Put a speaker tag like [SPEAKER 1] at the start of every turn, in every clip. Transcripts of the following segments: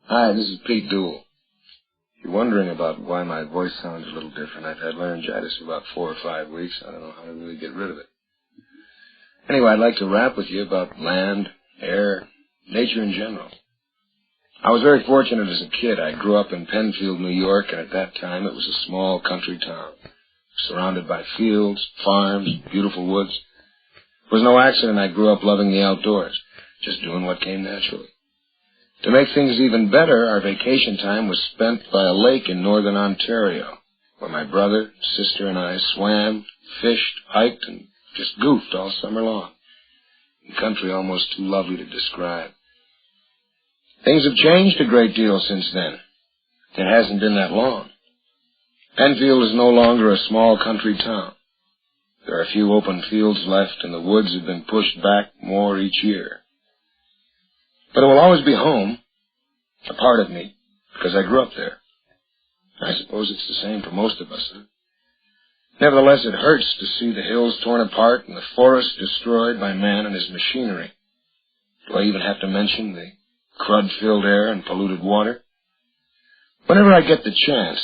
[SPEAKER 1] Hi, this is Pete Duel. If you're wondering about why my voice sounds a little different, I've had laryngitis for about 4 or 5 weeks. I don't know how to really get rid of it. Anyway, I'd like to rap with you about land, air, nature in general. I was very fortunate as a kid. I grew up in Penfield, New York, and at that time it was a small country town, surrounded by fields, farms, beautiful woods. It was no accident I grew up loving the outdoors, just doing what came naturally. To make things even better, our vacation time was spent by a lake in northern Ontario, where my brother, sister, and I swam, fished, hiked, and just goofed all summer long. A country almost too lovely to describe. Things have changed a great deal since then. It hasn't been that long. Penfield is no longer a small country town. There are a few open fields left, and the woods have been pushed back more each year. But it will always be home, a part of me, because I grew up there. I suppose it's the same for most of us. Nevertheless, it hurts to see the hills torn apart and the forests destroyed by man and his machinery. Do I even have to mention the crud-filled air and polluted water? Whenever I get the chance,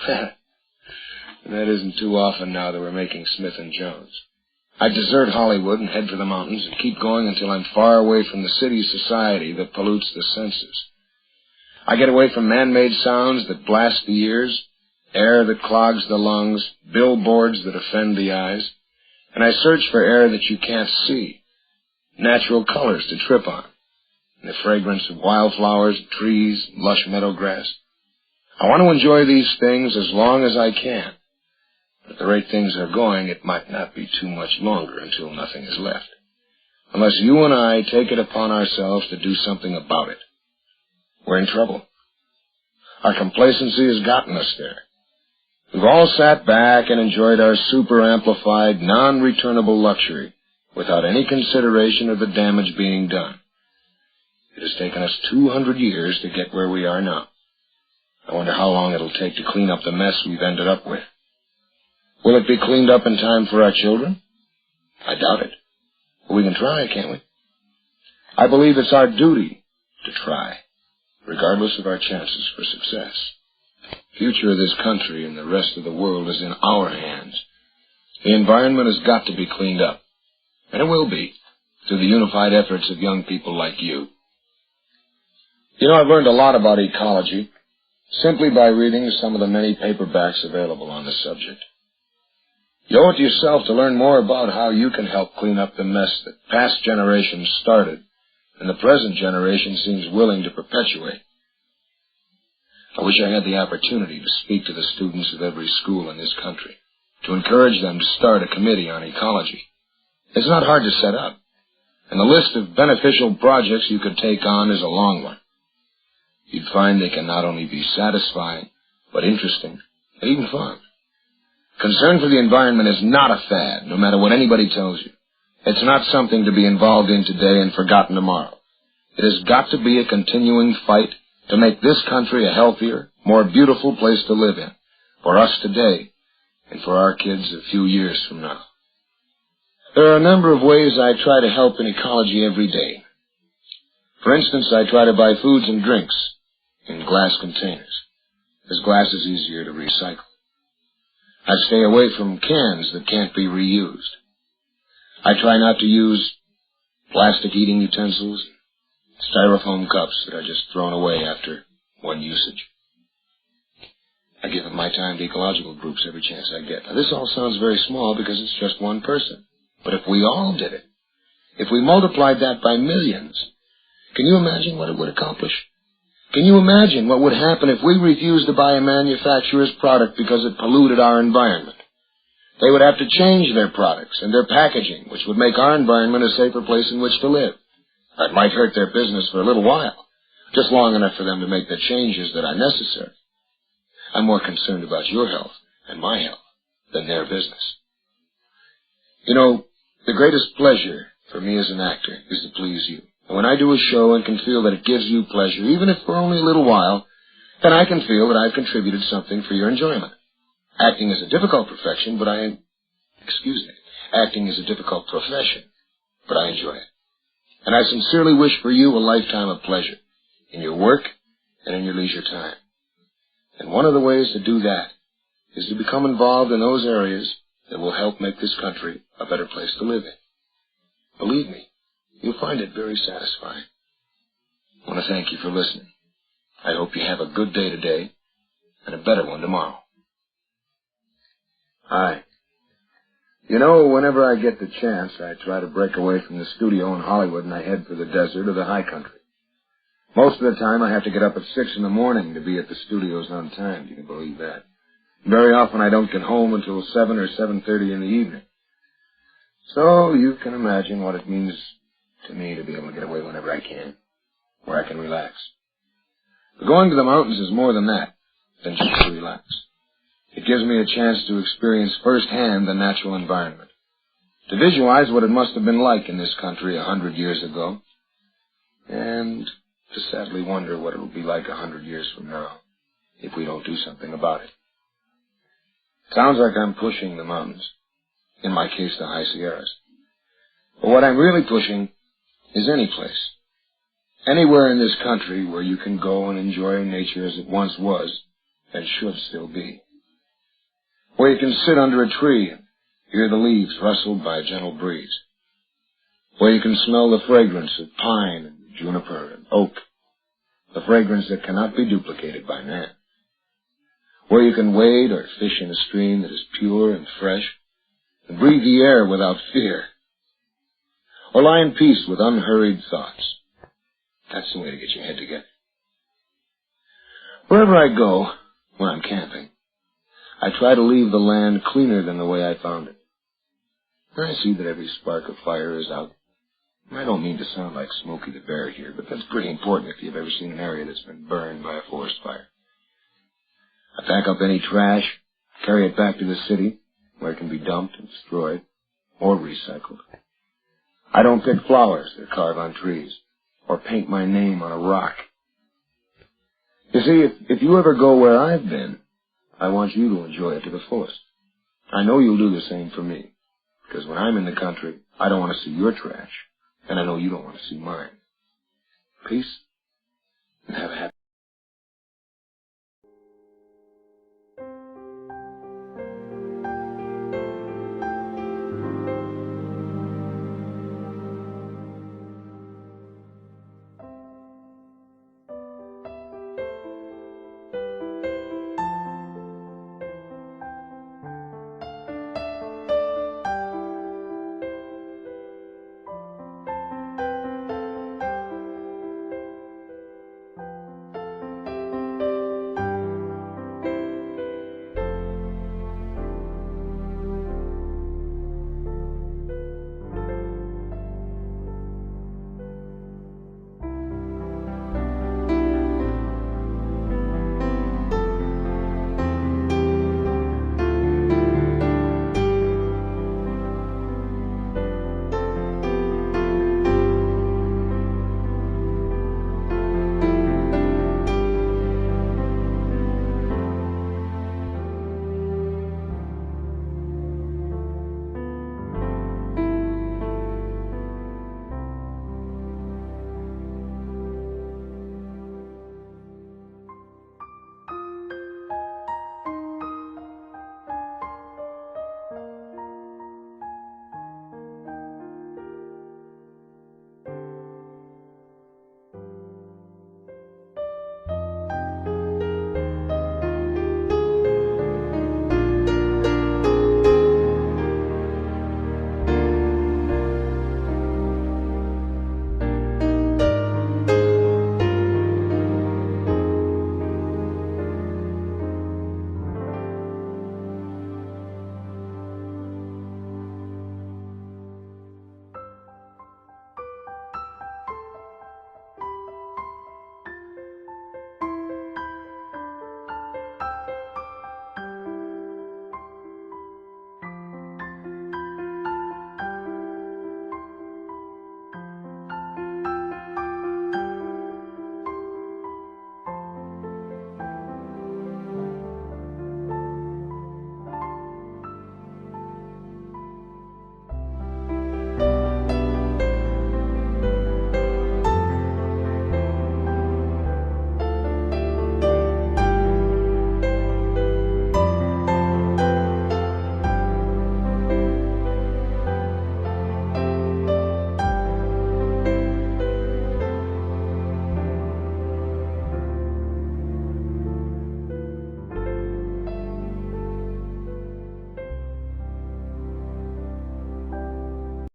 [SPEAKER 1] and that isn't too often now that we're making Smith & Jones, I desert Hollywood and head for the mountains and keep going until I'm far away from the city society that pollutes the senses. I get away from man-made sounds that blast the ears, air that clogs the lungs, billboards that offend the eyes, and I search for air that you can't see, natural colors to trip on, and the fragrance of wildflowers, trees, lush meadow grass. I want to enjoy these things as long as I can. At the rate things are going, it might not be too much longer until nothing is left, unless you and I take it upon ourselves to do something about it. We're in trouble. Our complacency has gotten us there. We've all sat back and enjoyed our super-amplified, non-returnable luxury without any consideration of the damage being done. It has taken us 200 years to get where we are now. I wonder how long it'll take to clean up the mess we've ended up with. Will it be cleaned up in time for our children? I doubt it. But we can try, can't we? I believe it's our duty to try, regardless of our chances for success. The future of this country and the rest of the world is in our hands. The environment has got to be cleaned up, and it will be, through the unified efforts of young people like you. You know, I've learned a lot about ecology simply by reading some of the many paperbacks available on the subject. You owe it to yourself to learn more about how you can help clean up the mess that past generations started and the present generation seems willing to perpetuate. I wish I had the opportunity to speak to the students of every school in this country, to encourage them to start a committee on ecology. It's not hard to set up, and the list of beneficial projects you could take on is a long one. You'd find they can not only be satisfying, but interesting, and even fun. Concern for the environment is not a fad, no matter what anybody tells you. It's not something to be involved in today and forgotten tomorrow. It has got to be a continuing fight to make this country a healthier, more beautiful place to live in, for us today and for our kids a few years from now. There are a number of ways I try to help in ecology every day. For instance, I try to buy foods and drinks in glass containers, as glass is easier to recycle. I stay away from cans that can't be reused. I try not to use plastic eating utensils, styrofoam cups that are just thrown away after one usage. I give up my time to ecological groups every chance I get. Now, this all sounds very small because it's just one person. But if we all did it, if we multiplied that by millions, can you imagine what it would accomplish? Can you imagine what would happen if we refused to buy a manufacturer's product because it polluted our environment? They would have to change their products and their packaging, which would make our environment a safer place in which to live. That might hurt their business for a little while, just long enough for them to make the changes that are necessary. I'm more concerned about your health and my health than their business. You know, the greatest pleasure for me as an actor is to please you. And when I do a show and can feel that it gives you pleasure, even if for only a little while, then I can feel that I've contributed something for your enjoyment. Acting is a difficult profession, but acting is a difficult profession, but I enjoy it. And I sincerely wish for you a lifetime of pleasure in your work and in your leisure time. And one of the ways to do that is to become involved in those areas that will help make this country a better place to live in. Believe me, you'll find it very satisfying. I want to thank you for listening. I hope you have a good day today and a better one tomorrow. Hi. You know, whenever I get the chance, I try to break away from the studio in Hollywood and I head for the desert or the high country. Most of the time, I have to get up at 6 in the morning to be at the studios on time. You can believe that. Very often, I don't get home until 7 or 7:30 in the evening. So you can imagine what it means to me to be able to get away whenever I can, where I can relax. But going to the mountains is more than that, than just to relax. It gives me a chance to experience firsthand the natural environment, to visualize what it must have been like in this country 100 years ago, and to sadly wonder what it will be like 100 years from now if we don't do something about it. Sounds like I'm pushing the mountains, in my case the High Sierras. But what I'm really pushing is any place, anywhere in this country where you can go and enjoy nature as it once was and should still be. Where you can sit under a tree and hear the leaves rustled by a gentle breeze. Where you can smell the fragrance of pine and juniper and oak, the fragrance that cannot be duplicated by man. Where you can wade or fish in a stream that is pure and fresh, and breathe the air without fear. Or lie in peace with unhurried thoughts. That's the way to get your head together. Wherever I go, when I'm camping, I try to leave the land cleaner than the way I found it. I see that every spark of fire is out. I don't mean to sound like Smokey the Bear here, but that's pretty important if you've ever seen an area that's been burned by a forest fire. I pack up any trash, carry it back to the city, where it can be dumped and destroyed, or recycled. I don't pick flowers that carve on trees, or paint my name on a rock. You see, if you ever go where I've been, I want you to enjoy it to the fullest. I know you'll do the same for me, because when I'm in the country, I don't want to see your trash, and I know you don't want to see mine. Peace, and have a happy